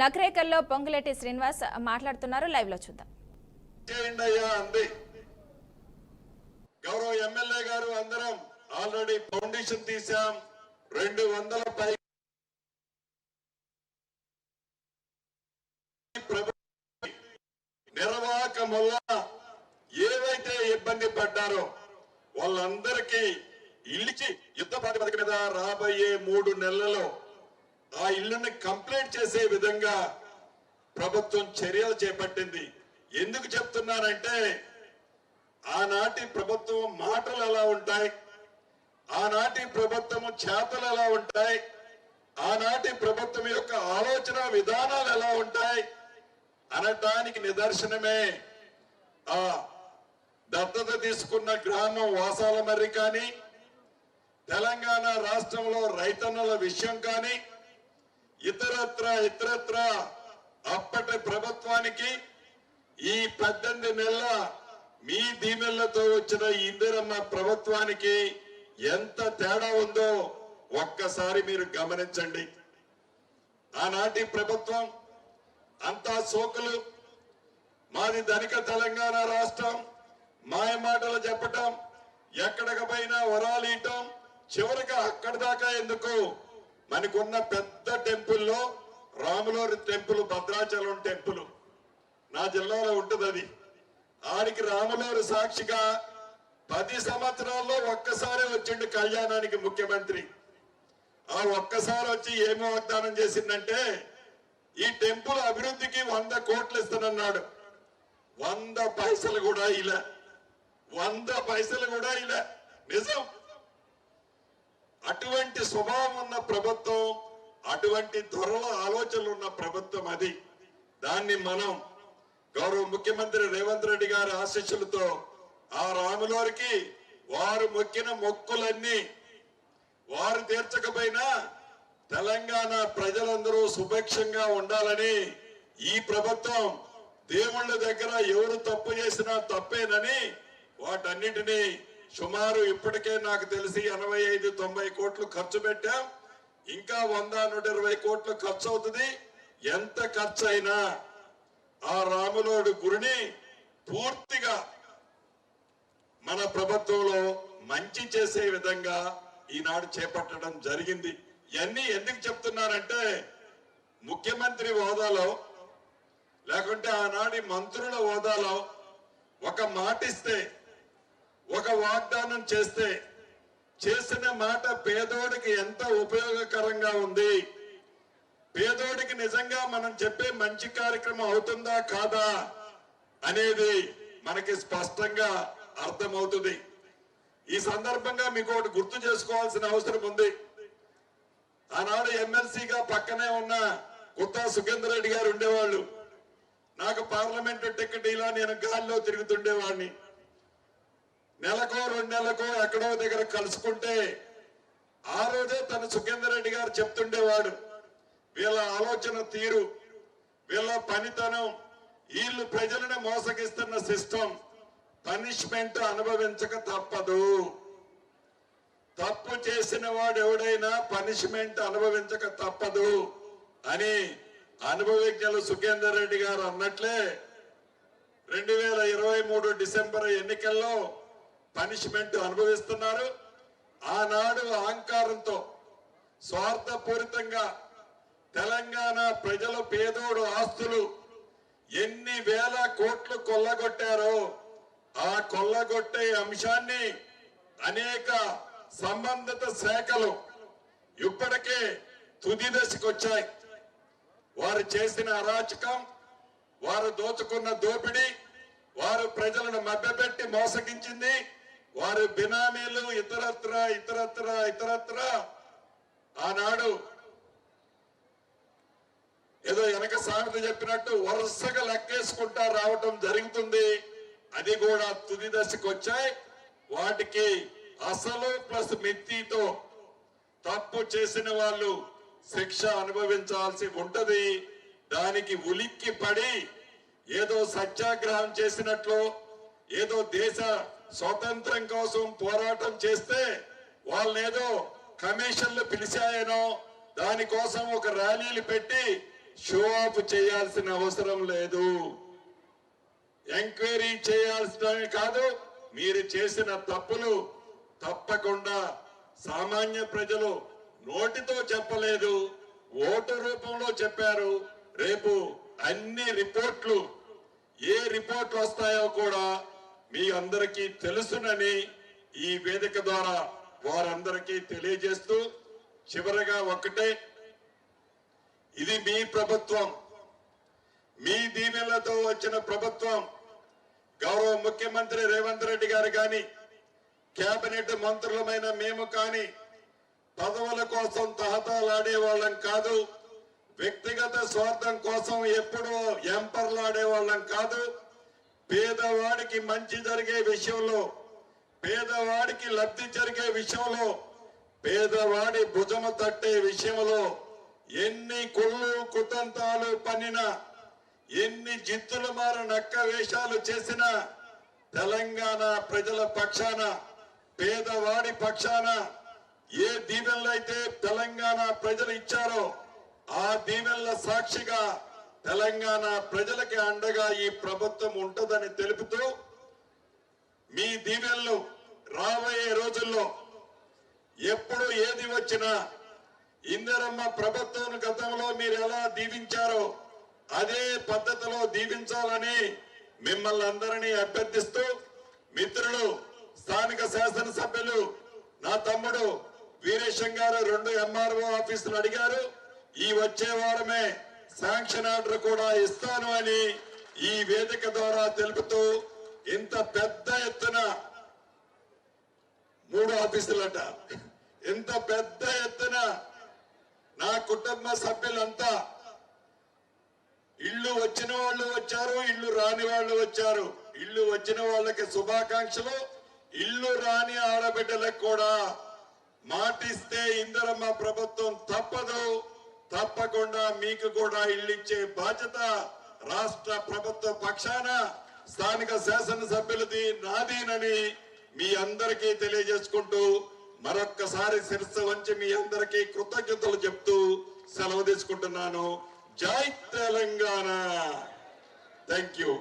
నకరేకల్లో పొంగులేటి శ్రీనివాస్ మాట్లాడుతున్నారు. లైవ్ లో చూద్దాం. గౌరవ ఎమ్మెల్యే గారు అందరం ఆల్రెడీ ఫౌండేషన్ తీసాం. 200 పై నిర్వాహకం వల్ల ఏవైతే ఇబ్బంది పడ్డారో వాళ్ళందరికీ ఇల్లుకి యుద్ధ ప్రాతిపదిక మీద రాబోయే 3 నెలల్లో ఆ ఇల్లుని కంప్లీట్ చేసే విధంగా ప్రభుత్వం చర్యలు చేపట్టింది. ఎందుకు చెప్తున్నానంటే ఆనాటి ప్రభుత్వం మాటలు ఎలా ఉంటాయి, ఆనాటి ప్రభుత్వం చేతలు ఎలా ఉంటాయి, ఆనాటి ప్రభుత్వం యొక్క ఆలోచన విధానాలు ఎలా ఉంటాయి అనటానికి నిదర్శనమే ఆ దత్తత తీసుకున్న గ్రామం వాసాలమర్రి కానీ, తెలంగాణ రాష్ట్రంలో రైతన్నల విషయం కానీ, ఇతరత్ర అప్పటి ప్రభుత్వానికి ఈ 18 నెలల మీ దీవెనలతో వచ్చిన ఇందిరమ్మ ప్రభుత్వానికి ఎంత తేడా ఉందో ఒక్కసారి మీరు గమనించండి. ఆనాటి ప్రభుత్వం అంతా సోకులు, మాది ధనిక తెలంగాణ రాష్ట్రం, మాయమాటలు చెప్పటం, ఎక్కడికి పోయినా వరాలు ఇయటం, చివరికి అక్కడి దాకా ఎందుకు మనకున్న పెద్ద టెంపుల్లో రాములవారి టెంపుల్, భద్రాచలం టెంపుల్ నా జిల్లాలో ఉంటుంది. అది ఆడికి రాములవారి సాక్షిగా 10 సంవత్సరాల్లో ఒక్కసారి వచ్చిండు కళ్యాణానికి ముఖ్యమంత్రి. ఆ ఒక్కసారి వచ్చి ఏమి వాగ్దానం చేసిందంటే ఈ టెంపుల్ అభివృద్ధికి 100 కోట్లు ఇస్తానన్నాడు. 100 పైసలు కూడా ఇలా 100 పైసలు కూడా ఇలా నిజం. అటువంటి స్వభావం ఉన్న ప్రభుత్వం, అటువంటి ధరల ఆలోచనలు ఉన్న ప్రభుత్వం అది. దాన్ని మనం గౌరవ ముఖ్యమంత్రి రేవంత్ రెడ్డి గారి ఆశీస్సులతో ఆ రాములవారికి వారు మొక్కిన మొక్కులన్నీ వారు తీర్చకపోయినా తెలంగాణ ప్రజలందరూ సుభిక్షంగా ఉండాలని ఈ ప్రభుత్వం దేవుళ్ళ దగ్గర ఎవరు తప్పు చేసినా తప్పేనని వాటన్నిటినీ సుమారు ఇప్పటికే నాకు తెలిసి 85-90 కోట్లు ఖర్చు పెట్టాం. ఇంకా 100-120 కోట్లు ఖర్చు అవుతుంది. ఎంత ఖర్చు అయినా ఆ రాములోడు గురిని పూర్తిగా మన ప్రభుత్వంలో మంచి చేసే విధంగా ఈనాడు చేపట్టడం జరిగింది. ఇవన్నీ ఎందుకు చెప్తున్నానంటే ముఖ్యమంత్రి హోదాలో లేకుంటే ఆనాడి మంత్రుల హోదాలో ఒక మాట ఇస్తే, ఒక వాగ్దానం చేస్తే చేసిన మాట పేదోడికి ఎంత ఉపయోగకరంగా ఉంది, పేదోడికి నిజంగా మనం చెప్పే మంచి కార్యక్రమం అవుతుందా కాదా అనేది మనకి స్పష్టంగా అర్థమవుతుంది. ఈ సందర్భంగా మీకు ఒకటి గుర్తు చేసుకోవాల్సిన అవసరం ఉంది. ఆనాడు ఎమ్మెల్సీగా పక్కనే ఉన్న కొత్త సుఖేందర్ రెడ్డి గారు ఉండేవాళ్ళు. నాకు పార్లమెంటు టికెట్ ఇలా నేను గాల్లో తిరుగుతుండేవాడిని. నెలకో 2 నెలలకో ఎక్కడో దగ్గర కలుసుకుంటే ఆ రోజే తన సుఖేందర్ రెడ్డి గారు చెప్తుండేవాడు, వీళ్ళ ఆలోచన తీరు, వీళ్ళ పనితనం, వీళ్ళు ప్రజలను మోసగిస్తున్న సిస్టమ్, పనిష్మెంట్ అనుభవించక తప్పదు. తప్పు చేసిన వాడు ఎవడైనా పనిష్మెంట్ అనుభవించక తప్పదు అని అనుభవజ్ఞులు సుఖేందర్ రెడ్డి గారు అన్నట్లే 2023 డిసెంబర్ ఎన్నికల్లో పనిష్మెంట్ అనుభవిస్తున్నారు. ఆనాడు అహంకారంతో స్వార్థపూరితంగా తెలంగాణ ప్రజల పేదోడు ఆస్తులు ఎన్ని వేల కోట్లు కొల్లగొట్టారో ఆ కొల్లగొట్టే అంశాన్ని అనేక సంబంధిత శాఖలు ఇప్పటికే తుది దశకు వచ్చాయి. వారు చేసిన అరాచకం, వారు దోచుకున్న దోపిడీ, వారు ప్రజలను మభ్యపెట్టి మోసగించింది, వారు బినామీలు ఇతరత్ర ఆనాడు ఏదో వెనక సామెత చెప్పినట్టు వరుసగా లెక్కేసుకుంటా రావటం జరుగుతుంది. అది కూడా తుది దశకు వచ్చాయి. వాటికి అసలు ప్లస్ మిత్తితో తప్పు చేసిన వాళ్ళు శిక్ష అనుభవించాల్సి ఉంటది. దానికి ఉలిక్కి పడి ఏదో సత్యాగ్రహం చేసినట్లు, ఏదో దేశ స్వాతంత్రం కోసం పోరాటం చేస్తే వాళ్ళేదో కమిషన్లు పిలిచాయనో, దానికోసం ఒక ర్యాలీలు పెట్టి షో ఆఫ్ చేయాల్సిన అవసరం లేదు. ఎంక్వైరీ చేయాల్సిన కాదు. మీరు చేసిన తప్పులు తప్పకుండా సామాన్య ప్రజలు నోటితో చెప్పలేదు, ఓటు రూపంలో చెప్పారు. రేపు అన్ని రిపోర్ట్లు ఏ రిపోర్ట్లు వస్తాయో కూడా మీ అందరికీ తెలుసునని ఈ వేదిక ద్వారా వారందరికీ తెలియజేస్తూ, చివరగా ఒక్కటే, ఇది మీ ప్రభుత్వం, మీ దీవెనలతో వచ్చిన ప్రభుత్వం. గౌరవ ముఖ్యమంత్రి రేవంత్ రెడ్డి గారు కానీ, కేబినెట్ మంత్రులమైన మేము కానీ పదవుల కోసం తహతలాడే వాళ్ళం కాదు, వ్యక్తిగత స్వార్థం కోసం ఎప్పుడూ ఎంపర్లాడే వాళ్ళం కాదు. పేదవాడికి మంచి జరిగే విషయంలో, పేదవాడికి లబ్ధి జరిగే విషయంలో, పేదవాడి భుజము తట్టే విషయంలో ఎన్ని కుళ్ళు కుతంత్రాలు పన్నినా, ఎన్ని జిత్తుల మార నక్క వేషాలు చేసినా తెలంగాణ ప్రజల పక్షాన, పేదవాడి పక్షాన ఏ దీవెనలైతే తెలంగాణ ప్రజలు ఇచ్చారో ఆ దీవెనల సాక్షిగా తెలంగాణ ప్రజలకి అండగా ఈ ప్రభుత్వం ఉంటుందని తెలుపుతూ, మీ దీవెనలు రాబోయే రోజుల్లో ఎప్పుడు ఏది వచ్చినా ఇందిరమ్మ ప్రభుత్వం గతంలో మీరు ఎలా దీవించారో అదే పద్ధతిలో దీవించాలని మిమ్మల్ని అందరినీ అభ్యర్థిస్తూ, మిత్రులు స్థానిక శాసనసభ్యులు నా తమ్ముడు వీరేశం గారు 2 ఎంఆర్ఓ ఆఫీసులు అడిగారు. ఈ వచ్చే వారమే శాంక్షన్ ఆర్డర్ కూడా ఇస్తాను అని ఈ వేదిక ద్వారా తెలుపుతూ, ఇంత పెద్ద ఎత్తున 3 ఆఫీసులట, ఇంత పెద్ద ఎత్తున నా కుటుంబ సభ్యులంతా, ఇల్లు వచ్చిన వాళ్ళు వచ్చారు, ఇల్లు రాని వాళ్ళు వచ్చారు. ఇల్లు వచ్చిన వాళ్ళకి శుభాకాంక్షలు, ఇల్లు రాని ఆడబిడ్డలకు కూడా మాటిస్తే ఇందిరమ్మ ప్రభుత్వం తప్పదు, తప్పకుండా మీకు కూడా ఇల్లు ఇచ్చే బాధ్యత రాష్ట్ర ప్రభుత్వ పక్షాన స్థానిక శాసనసభ్యులది, నాదీనని మీ అందరికీ తెలియజేసుకుంటూ మరొక్కసారి శిరస్సు వంచి మీ అందరికీ కృతజ్ఞతలు చెప్తూ సెలవు తీసుకుంటున్నాను. జై తెలంగాణ. Thank you.